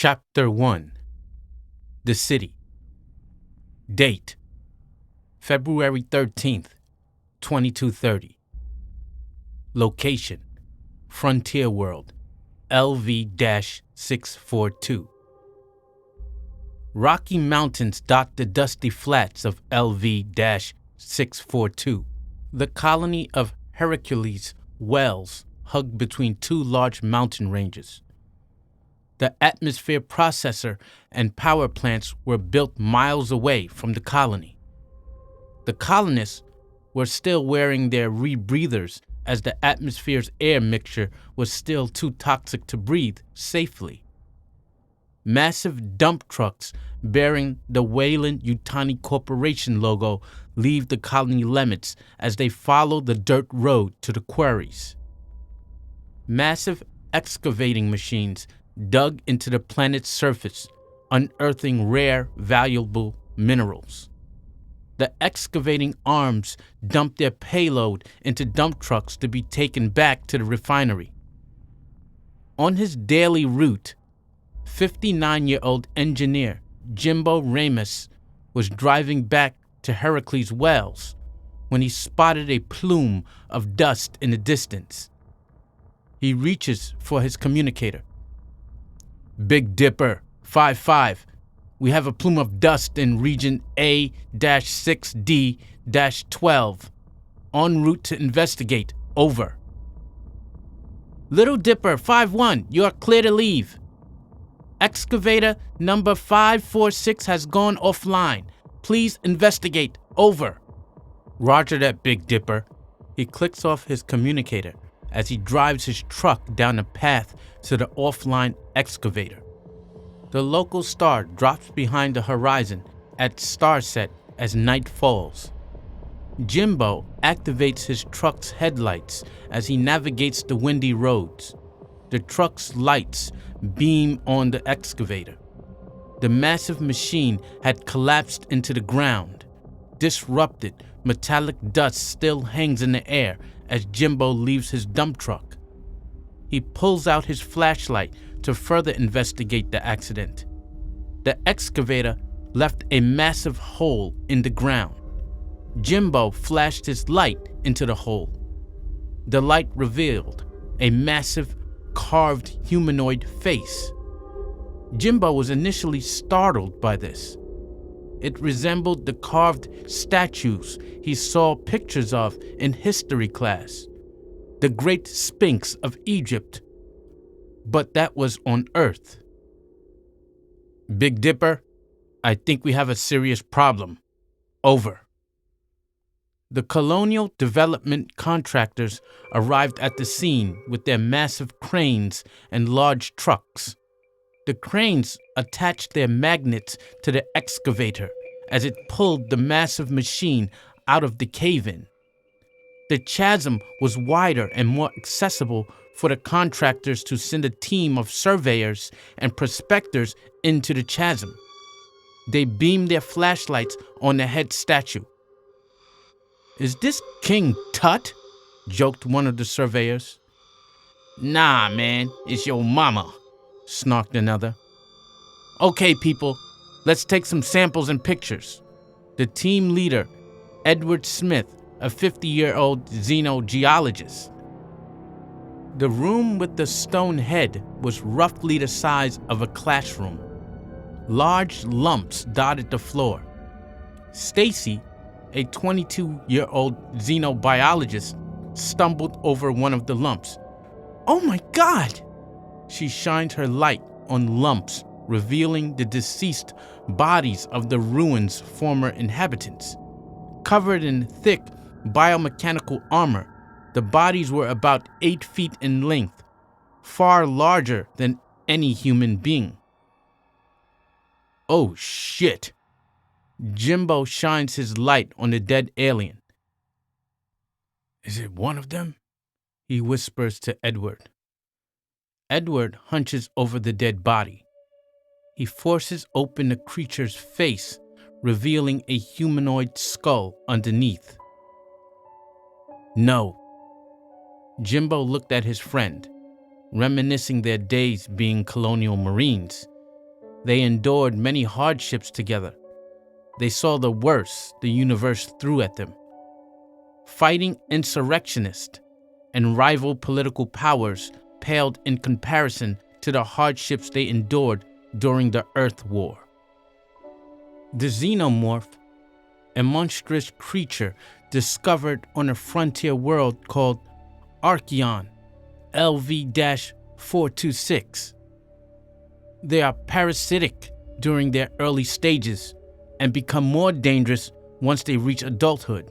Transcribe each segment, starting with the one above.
Chapter 1. The City. Date: February 13th, 2230. Location: Frontier World, LV-642. Rocky Mountains dot the dusty flats of LV-642. The colony of Hercules Wells hugged between two large mountain ranges. The atmosphere processor and power plants were built miles away from the colony. The colonists were still wearing their rebreathers as the atmosphere's air mixture was still too toxic to breathe safely. Massive dump trucks bearing the Wayland-Yutani Corporation logo leave the colony limits as they follow the dirt road to the quarries. Massive excavating machines dug into the planet's surface, unearthing rare, valuable minerals. The excavating arms dumped their payload into dump trucks to be taken back to the refinery. On his daily route, 59-year-old engineer Jimbo Ramos was driving back to Hercules Wells when he spotted a plume of dust in the distance. He reaches for his communicator. "Big Dipper, 5-5. We have a plume of dust in region A-6D-12. En route to investigate. Over." "Little Dipper, 5-1. You are clear to leave. Excavator number 546 has gone offline. Please investigate. Over." "Roger that, Big Dipper." He clicks off his communicator as he drives his truck down the path to the offline excavator. The local star drops behind the horizon at starset as night falls. Jimbo activates his truck's headlights as he navigates the windy roads. The truck's lights beam on the excavator. The massive machine had collapsed into the ground. Disrupted, metallic dust still hangs in the air as Jimbo leaves his dump truck. He pulls out his flashlight to further investigate the accident. The excavator left a massive hole in the ground. Jimbo flashed his light into the hole. The light revealed a massive, carved humanoid face. Jimbo was initially startled by this. It resembled the carved statues he saw pictures of in history class, the Great Sphinx of Egypt, but that was on Earth. "Big Dipper, I think we have a serious problem. Over." The Colonial Development contractors arrived at the scene with their massive cranes and large trucks. The cranes attached their magnets to the excavator as it pulled the massive machine out of the cave-in. The chasm was wider and more accessible for the contractors to send a team of surveyors and prospectors into the chasm. They beamed their flashlights on the head statue. "Is this King Tut?" joked one of the surveyors. "Nah, man, it's your mama," snarked another. "Okay, people, let's take some samples and pictures." The team leader, Edward Smith, a 50-year-old xenogeologist. The room with the stone head was roughly the size of a classroom. Large lumps dotted the floor. Stacy, a 22-year-old xenobiologist, stumbled over one of the lumps. "Oh my God!" She shined her light on lumps, revealing the deceased bodies of the ruins' former inhabitants. Covered in thick biomechanical armor, the bodies were about 8 feet in length, far larger than any human being. "Oh shit!" Jimbo shines his light on the dead alien. "Is it one of them?" he whispers to Edward. Edward hunches over the dead body. He forces open the creature's face, revealing a humanoid skull underneath. "No." Jimbo looked at his friend, reminiscing their days being colonial marines. They endured many hardships together. They saw the worst the universe threw at them. Fighting insurrectionists and rival political powers paled in comparison to the hardships they endured during the Earth War. The xenomorph, a monstrous creature discovered on a frontier world called Archeon LV-426. They are parasitic during their early stages and become more dangerous once they reach adulthood.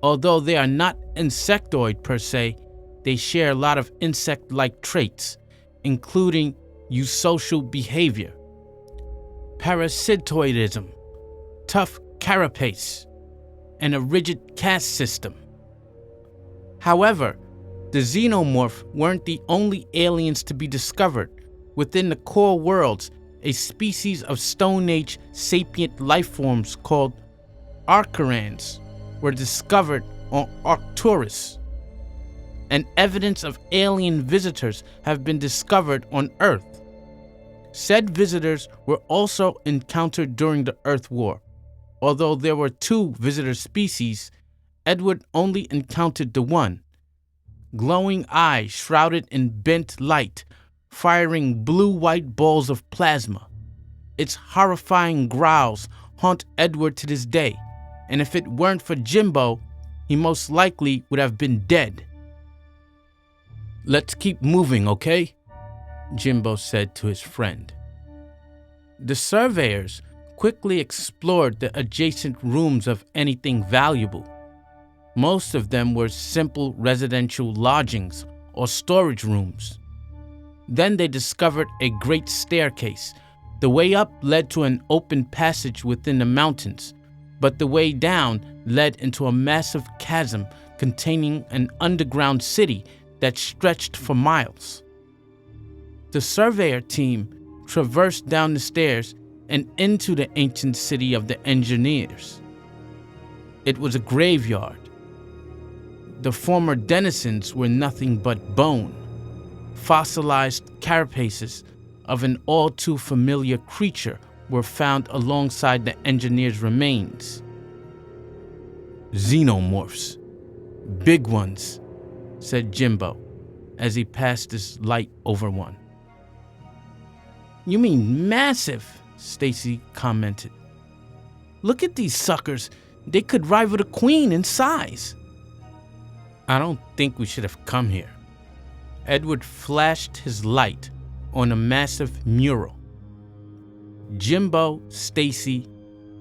Although they are not insectoid per se, they share a lot of insect-like traits, including eusocial behavior, parasitoidism, tough carapace, and a rigid caste system. However, the xenomorph weren't the only aliens to be discovered. Within the core worlds, a species of Stone Age sapient life forms called Arcturans were discovered on Arcturus, and evidence of alien visitors have been discovered on Earth. Said visitors were also encountered during the Earth War. Although there were 2 visitor species, Edward only encountered the one. Glowing eyes shrouded in bent light, firing blue-white balls of plasma. Its horrifying growls haunt Edward to this day, and if it weren't for Jimbo, he most likely would have been dead. "Let's keep moving, okay?" Jimbo said to his friend. The surveyors quickly explored the adjacent rooms of anything valuable. Most of them were simple residential lodgings or storage rooms. Then they discovered a great staircase. The way up led to an open passage within the mountains, but the way down led into a massive chasm containing an underground city that stretched for miles. The surveyor team traversed down the stairs and into the ancient city of the engineers. It was a graveyard. The former denizens were nothing but bone, fossilized carapaces of an all too familiar creature were found alongside the engineers' remains. "Xenomorphs. Big ones," said Jimbo as he passed his light over one. "You mean massive," Stacy commented. "Look at these suckers. They could rival the Queen in size." "I don't think we should have come here." Edward flashed his light on a massive mural. Jimbo, Stacy,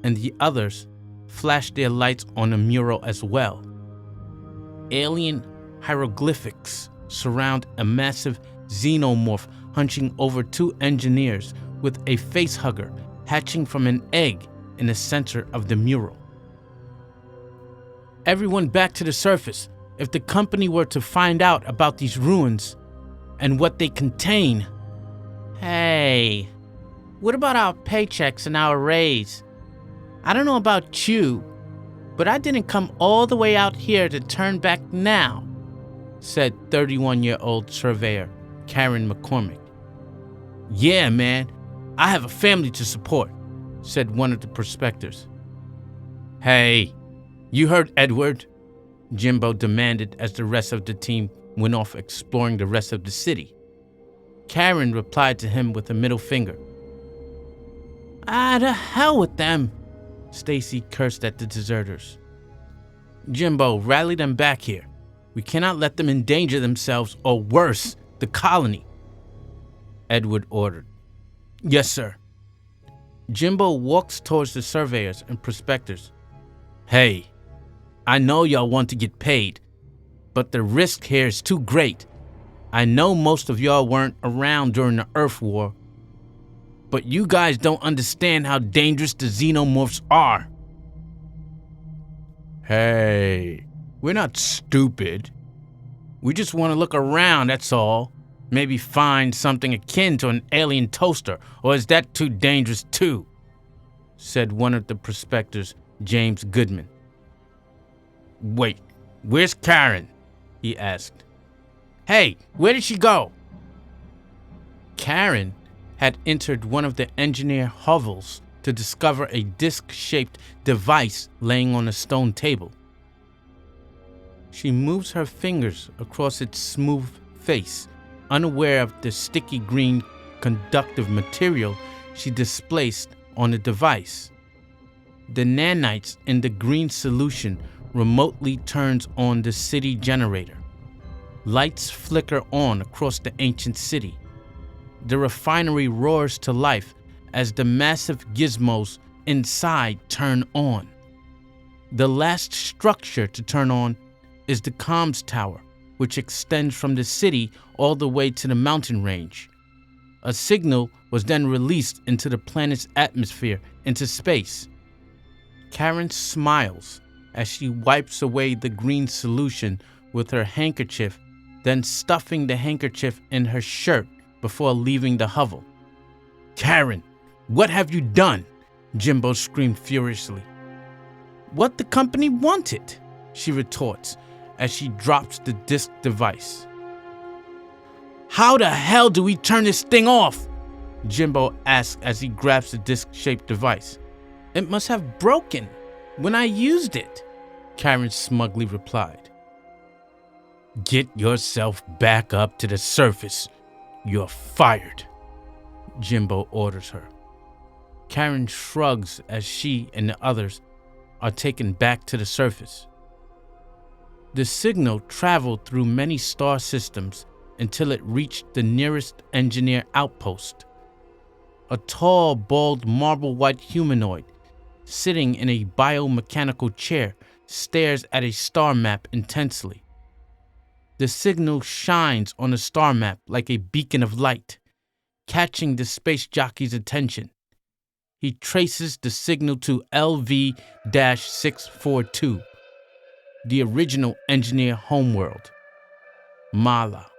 and the others flashed their lights on the mural as well. Alien hieroglyphics surround a massive xenomorph hunching over 2 engineers with a facehugger hatching from an egg in the center of the mural. "Everyone back to the surface. If the company were to find out about these ruins and what they contain..." "Hey, what about our paychecks and our raise? I don't know about you, but I didn't come all the way out here to turn back now," said 31-year-old surveyor Karen McCormick. "Yeah, man, I have a family to support," said one of the prospectors. "Hey, you heard Edward," Jimbo demanded as the rest of the team went off exploring the rest of the city. Karen replied to him with a middle finger. "To hell with them," Stacy cursed at the deserters. "Jimbo, rally them back here. We cannot let them endanger themselves or worse, the colony," Edward ordered. "Yes, sir." Jimbo walks towards the surveyors and prospectors. "Hey, I know y'all want to get paid, but the risk here is too great. I know most of y'all weren't around during the Earth War, but you guys don't understand how dangerous the xenomorphs are." "Hey, we're not stupid. We just want to look around, that's all. Maybe find something akin to an alien toaster, or is that too dangerous too?" said one of the prospectors, James Goodman. "Wait, where's Karen?" he asked. "Hey, where did she go?" Karen had entered one of the engineer hovels to discover a disc-shaped device laying on a stone table. She moves her fingers across its smooth face, unaware of the sticky green conductive material she displaced on the device. The nanites in the green solution remotely turns on the city generator. Lights flicker on across the ancient city. The refinery roars to life as the massive gizmos inside turn on. The last structure to turn on is the comms tower, which extends from the city all the way to the mountain range. A signal was then released into the planet's atmosphere, into space. Karen smiles as she wipes away the green solution with her handkerchief, then stuffing the handkerchief in her shirt before leaving the hovel. "Karen, what have you done?" Jimbo screamed furiously. "What the company wanted," she retorts as she drops the disc device. "How the hell do we turn this thing off?" Jimbo asks as he grabs the disc-shaped device. "It must have broken when I used it," Karen smugly replied. "Get yourself back up to the surface. You're fired," Jimbo orders her. Karen shrugs as she and the others are taken back to the surface. The signal traveled through many star systems until it reached the nearest engineer outpost. A tall, bald, marble-white humanoid sitting in a biomechanical chair stares at a star map intensely. The signal shines on the star map like a beacon of light, catching the space jockey's attention. He traces the signal to LV-642, the original engineer homeworld, Mala.